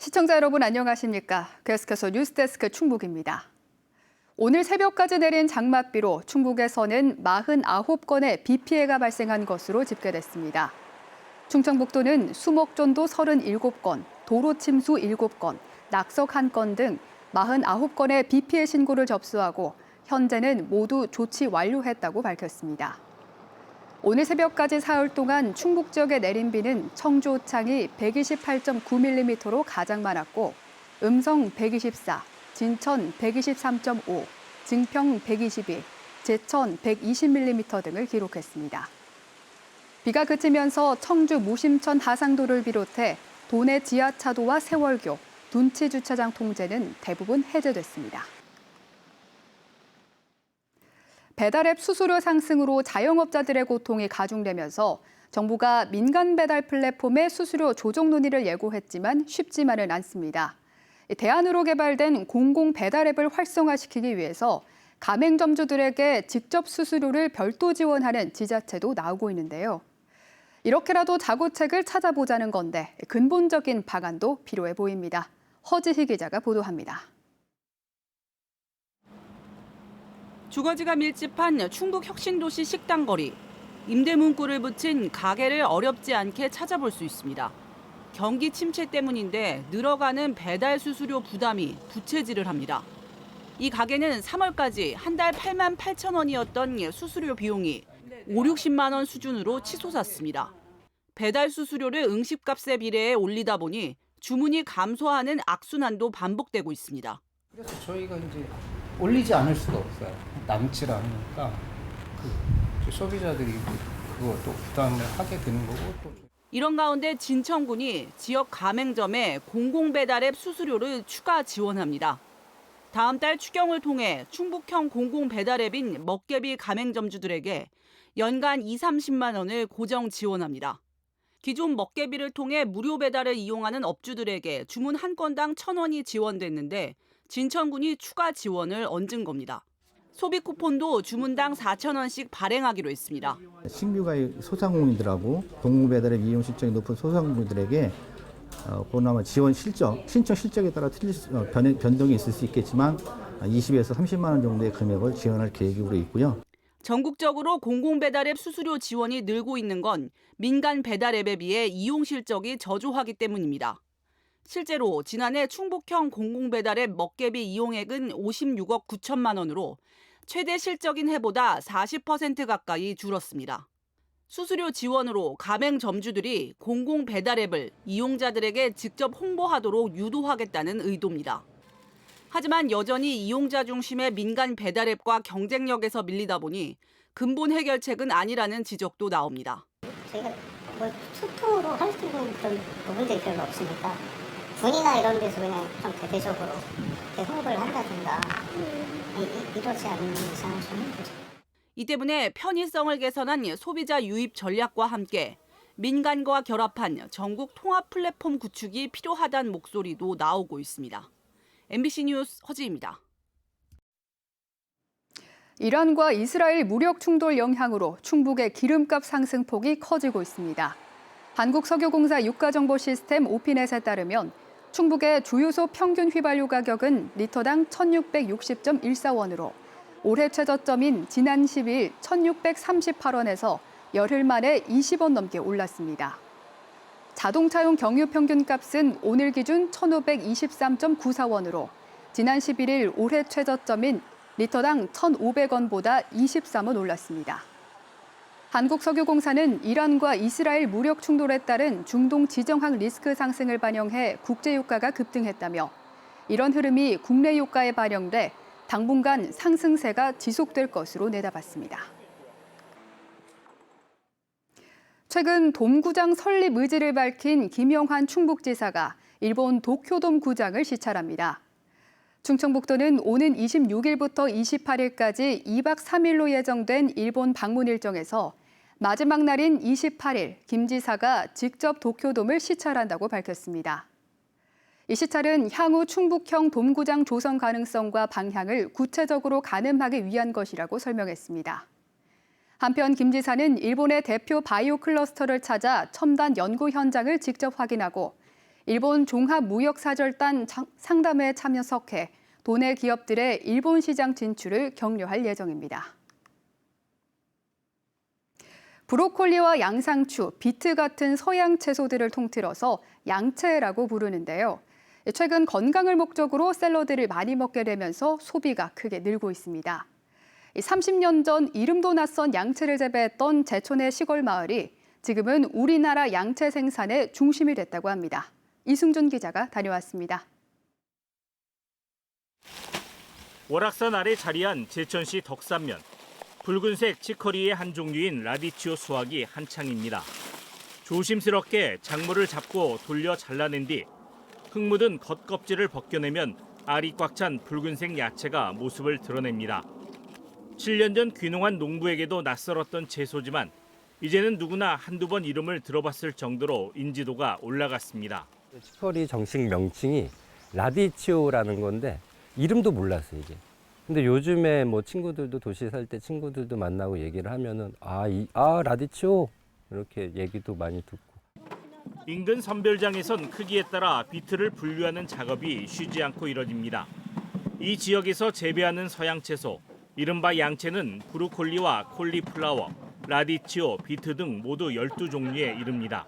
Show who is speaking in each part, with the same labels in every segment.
Speaker 1: 시청자 여러분 안녕하십니까? 계속해서 뉴스데스크 충북입니다. 오늘 새벽까지 내린 장맛비로 충북에서는 49건의 비 피해가 발생한 것으로 집계됐습니다. 충청북도는 수목전도 37건, 도로 침수 7건, 낙석 1건 등 49건의 비 피해 신고를 접수하고 현재는 모두 조치 완료했다고 밝혔습니다. 오늘 새벽까지 사흘 동안 충북 지역에 내린 비는 청주 오창이 128.9mm로 가장 많았고 음성 124, 진천 123.5, 증평 122, 제천 120mm 등을 기록했습니다. 비가 그치면서 청주 무심천 하상도를 비롯해 도내 지하차도와 세월교, 둔치 주차장 통제는 대부분 해제됐습니다. 배달앱 수수료 상승으로 자영업자들의 고통이 가중되면서 정부가 민간 배달 플랫폼의 수수료 조정 논의를 예고했지만 쉽지만은 않습니다. 대안으로 개발된 공공 배달앱을 활성화시키기 위해서 가맹점주들에게 직접 수수료를 별도 지원하는 지자체도 나오고 있는데요. 이렇게라도 자구책을 찾아보자는 건데 근본적인 방안도 필요해 보입니다. 허지희 기자가 보도합니다.
Speaker 2: 주거지가 밀집한 충북 혁신도시 식당거리. 임대 문구를 붙인 가게를 어렵지 않게 찾아볼 수 있습니다. 경기 침체 때문인데 늘어가는 배달 수수료 부담이 부채질을 합니다. 이 가게는 3월까지 한 달 8만 8천 원이었던 수수료 비용이 5, 60만 원 수준으로 치솟았습니다. 배달 수수료를 응식값에 비례해 올리다 보니 주문이 감소하는 악순환도 반복되고 있습니다.
Speaker 3: 그래서 저희가 이제 올리지 않을 수가 없어요. 남질 않으니까 소비자들이 그것도 부담을 하게 되는 거고 또.
Speaker 2: 이런 가운데 진천군이 지역 가맹점에 공공배달앱 수수료를 추가 지원합니다. 다음 달 추경을 통해 충북형 공공배달앱인 먹개비 가맹점주들에게 연간 2, 30만 원을 고정 지원합니다. 기존 먹개비를 통해 무료 배달을 이용하는 업주들에게 주문 한 건당 1,000원이 지원됐는데 진천군이 추가 지원을 얹은 겁니다. 소비 쿠폰도 주문당 4,000원씩 발행하기로 했습니다.
Speaker 4: 신규 가입 소상공인들하고 공공배달앱 이용 실적이 높은 소상공인들에게 그나마 지원 실적, 신청 실적에 따라 변동이 있을 수 있겠지만 20에서 30만 원 정도의 금액을 지원할 계획으로 있고요.
Speaker 2: 전국적으로 공공배달앱 수수료 지원이 늘고 있는 건 민간 배달앱에 비해 이용 실적이 저조하기 때문입니다. 실제로 지난해 충북형 공공배달앱 먹개비 이용액은 56억 9천만 원으로 최대 실적인 해보다 40% 가까이 줄었습니다. 수수료 지원으로 가맹점주들이 공공배달앱을 이용자들에게 직접 홍보하도록 유도하겠다는 의도입니다. 하지만 여전히 이용자 중심의 민간 배달앱과 경쟁력에서 밀리다 보니 근본 해결책은 아니라는 지적도 나옵니다.
Speaker 5: 저희가 소통으로 할 수 있는 그런 부분들이 별로 없으니까 군이나 이런 데서 그냥 좀 대대적으로 홍보를 한다든가 이러지 않는 이상은 좀 힘들죠.
Speaker 2: 이 때문에 편의성을 개선한 소비자 유입 전략과 함께 민간과 결합한 전국 통합 플랫폼 구축이 필요하다는 목소리도 나오고 있습니다. MBC 뉴스 허지입니다.
Speaker 1: 이란과 이스라엘 무력 충돌 영향으로 충북의 기름값 상승폭이 커지고 있습니다. 한국석유공사 유가정보시스템 오피넷에 따르면 충북의 주유소 평균 휘발유 가격은 리터당 1,660.14원으로 올해 최저점인 지난 10일 1,638원에서 열흘 만에 20원 넘게 올랐습니다. 자동차용 경유 평균값은 오늘 기준 1,523.94원으로 지난 11일 올해 최저점인 리터당 1,500원보다 23원 올랐습니다. 한국석유공사는 이란과 이스라엘 무력 충돌에 따른 중동 지정학 리스크 상승을 반영해 국제유가가 급등했다며 이런 흐름이 국내 유가에 반영돼 당분간 상승세가 지속될 것으로 내다봤습니다. 최근 돔구장 설립 의지를 밝힌 김영환 충북지사가 일본 도쿄돔 구장을 시찰합니다. 충청북도는 오는 26일부터 28일까지 2박 3일로 예정된 일본 방문 일정에서 마지막 날인 28일 김 지사가 직접 도쿄돔을 시찰한다고 밝혔습니다. 이 시찰은 향후 충북형 돔구장 조성 가능성과 방향을 구체적으로 가늠하기 위한 것이라고 설명했습니다. 한편 김 지사는 일본의 대표 바이오 클러스터를 찾아 첨단 연구 현장을 직접 확인하고 일본 종합무역사절단 상담회에 참석해 도내 기업들의 일본 시장 진출을 격려할 예정입니다. 브로콜리와 양상추, 비트 같은 서양 채소들을 통틀어서 양채라고 부르는데요. 최근 건강을 목적으로 샐러드를 많이 먹게 되면서 소비가 크게 늘고 있습니다. 30년 전 이름도 낯선 양채를 재배했던 제천의 시골 마을이 지금은 우리나라 양채 생산의 중심이 됐다고 합니다. 이승준 기자가 다녀왔습니다.
Speaker 6: 월악산 아래 자리한 제천시 덕산면. 붉은색 치커리의 한 종류인 라디치오 수확이 한창입니다. 조심스럽게 작물을 잡고 돌려 잘라낸 뒤 흙 묻은 겉껍질을 벗겨내면 알이 꽉 찬 붉은색 야채가 모습을 드러냅니다. 7년 전 귀농한 농부에게도 낯설었던 채소지만 이제는 누구나 한두 번 이름을 들어봤을 정도로 인지도가 올라갔습니다.
Speaker 7: 치커리 정식 명칭이 라디치오라는 건데 이름도 몰랐어요, 이게. 근데 요즘에 뭐 친구들도 도시 살 때 친구들도 만나고 얘기를 하면은 라디치오 이렇게 얘기도 많이 듣고.
Speaker 6: 인근 선별장에선 크기에 따라 비트를 분류하는 작업이 쉬지 않고 이뤄집니다. 이 지역에서 재배하는 서양 채소, 이른바 양채는 브로콜리와 콜리플라워, 라디치오, 비트 등 모두 12종류에 이릅니다.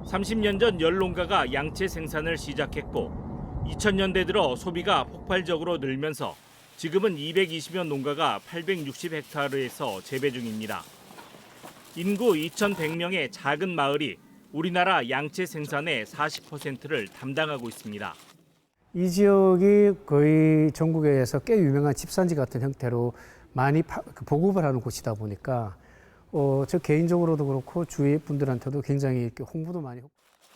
Speaker 6: 30년 전 열농가가 양채 생산을 시작했고 2000년대 들어 소비가 폭발적으로 늘면서 지금은 220여 농가가 860헥타르에서 재배 중입니다. 인구 2,100명의 작은 마을이 우리나라 양채 생산의 40%를 담당하고 있습니다.
Speaker 8: 이 지역이 거의 전국에서 꽤 유명한 집산지 같은 형태로 많이 보급을 하는 곳이다 보니까 저 개인적으로도 그렇고 주위 분들한테도 굉장히 이렇게 홍보도 많이.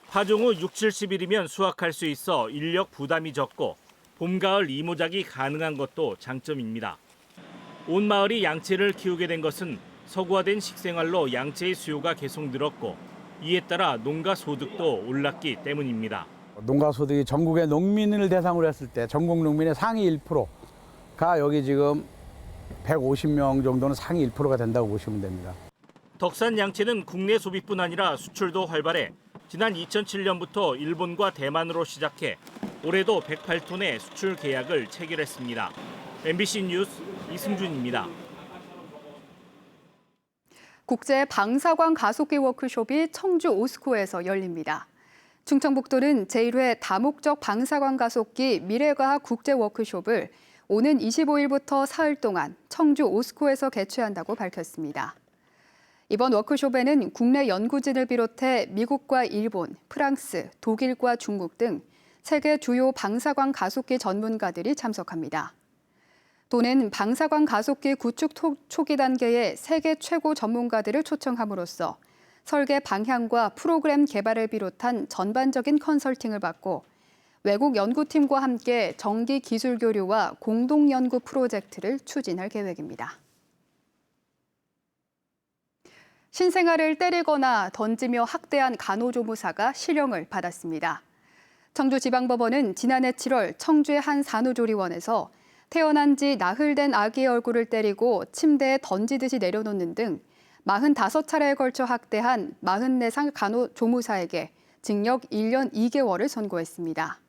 Speaker 6: 파종 후 6, 70일이면 수확할 수 있어 인력 부담이 적고 봄, 가을 이모작이 가능한 것도 장점입니다. 온 마을이 양채를 키우게 된 것은 서구화된 식생활로 양채의 수요가 계속 늘었고 이에 따라 농가 소득도 올랐기 때문입니다.
Speaker 9: 농가 소득이 전국의 농민을 대상으로 했을 때 전국 농민의 상위 1%가 여기 지금 150명 정도는 상위 1%가 된다고 보시면 됩니다.
Speaker 6: 덕산 양채는 국내 소비뿐 아니라 수출도 활발해 지난 2007년부터 일본과 대만으로 시작해 올해도 108톤의 수출 계약을 체결했습니다. MBC 뉴스 이승준입니다.
Speaker 1: 국제 방사광 가속기 워크숍이 청주 오스코에서 열립니다. 충청북도는 제1회 다목적 방사광 가속기 미래과학 국제 워크숍을 오는 25일부터 사흘 동안 청주 오스코에서 개최한다고 밝혔습니다. 이번 워크숍에는 국내 연구진을 비롯해 미국과 일본, 프랑스, 독일과 중국 등 세계 주요 방사광 가속기 전문가들이 참석합니다. 도는 방사광 가속기 구축 초기 단계의 세계 최고 전문가들을 초청함으로써 설계 방향과 프로그램 개발을 비롯한 전반적인 컨설팅을 받고 외국 연구팀과 함께 정기 기술 교류와 공동 연구 프로젝트를 추진할 계획입니다. 신생아를 때리거나 던지며 학대한 간호조무사가 실형을 받았습니다. 청주지방법원은 지난해 7월 청주의 한 산후조리원에서 태어난 지 나흘 된 아기의 얼굴을 때리고 침대에 던지듯이 내려놓는 등 45차례에 걸쳐 학대한 44살 간호조무사에게 징역 1년 2개월을 선고했습니다.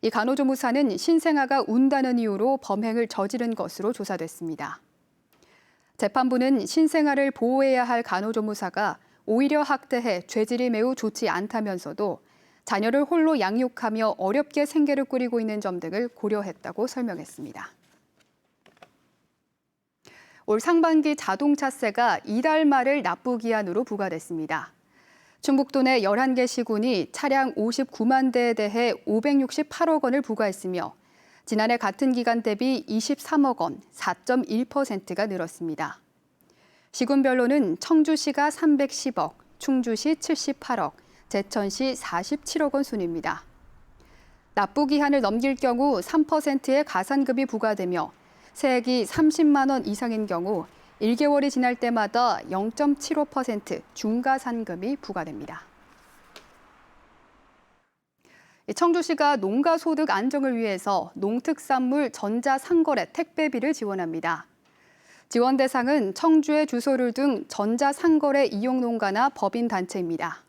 Speaker 1: 이 간호조무사는 신생아가 운다는 이유로 범행을 저지른 것으로 조사됐습니다. 재판부는 신생아를 보호해야 할 간호조무사가 오히려 학대해 죄질이 매우 좋지 않다면서도 자녀를 홀로 양육하며 어렵게 생계를 꾸리고 있는 점 등을 고려했다고 설명했습니다. 올 상반기 자동차세가 이달 말을 납부기한으로 부과됐습니다. 충북도 내 11개 시군이 차량 59만 대에 대해 568억 원을 부과했으며 지난해 같은 기간 대비 23억 원, 4.1%가 늘었습니다. 시군별로는 청주시가 310억, 충주시 78억, 제천시 47억 원 순입니다. 납부 기한을 넘길 경우 3%의 가산급이 부과되며 세액이 30만 원 이상인 경우 1개월이 지날 때마다 0.75% 중가산금이 부과됩니다. 청주시가 농가 소득 안정을 위해서 농특산물 전자상거래 택배비를 지원합니다. 지원 대상은 청주의 주소를 둔 전자상거래 이용 농가나 법인 단체입니다.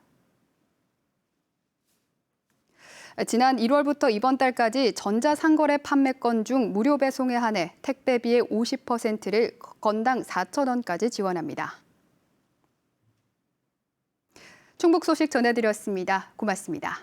Speaker 1: 지난 1월부터 이번 달까지 전자상거래 판매건 중 무료 배송에 한해 택배비의 50%를 건당 4,000원까지 지원합니다. 충북 소식 전해드렸습니다. 고맙습니다.